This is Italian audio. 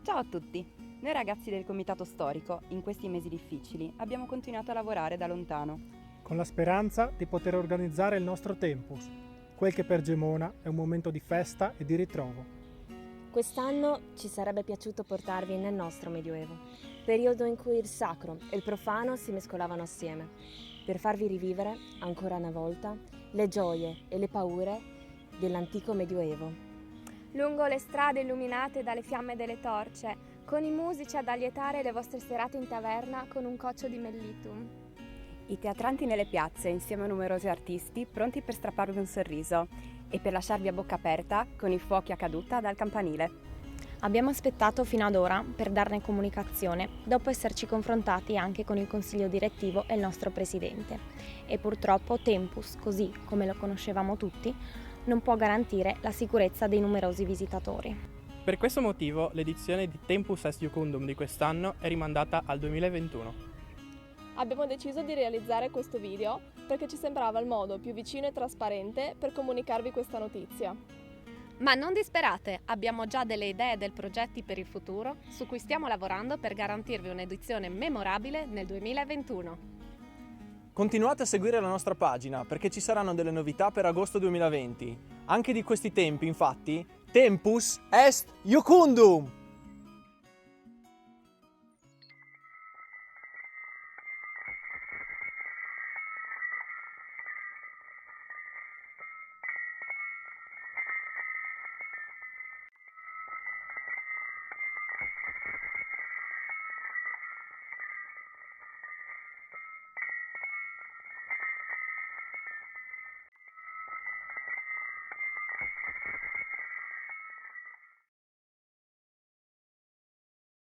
Ciao a tutti! Noi ragazzi del Comitato Storico, in questi mesi difficili, abbiamo continuato a lavorare da lontano. Con la speranza di poter organizzare il nostro Tempus, quel che per Gemona è un momento di festa e di ritrovo. Quest'anno ci sarebbe piaciuto portarvi nel nostro Medioevo, periodo in cui il sacro e il profano si mescolavano assieme, per farvi rivivere, ancora una volta, le gioie e le paure dell'antico Medioevo. Lungo le strade illuminate dalle fiamme delle torce, con i musici ad allietare le vostre serate in taverna con un coccio di mellitum. I teatranti nelle piazze, insieme a numerosi artisti, pronti per strapparvi un sorriso e per lasciarvi a bocca aperta con i fuochi a caduta dal campanile. Abbiamo aspettato fino ad ora per darne comunicazione, dopo esserci confrontati anche con il consiglio direttivo e il nostro presidente. E purtroppo Tempus, così come lo conoscevamo tutti, non può garantire la sicurezza dei numerosi visitatori. Per questo motivo l'edizione di Tempus Est Iucundum di quest'anno è rimandata al 2021. Abbiamo deciso di realizzare questo video perché ci sembrava il modo più vicino e trasparente per comunicarvi questa notizia. Ma non disperate, abbiamo già delle idee del progetti per il futuro su cui stiamo lavorando per garantirvi un'edizione memorabile nel 2021. Continuate a seguire la nostra pagina perché ci saranno delle novità per agosto 2020. Anche di questi tempi, infatti, Tempus Est Iucundum!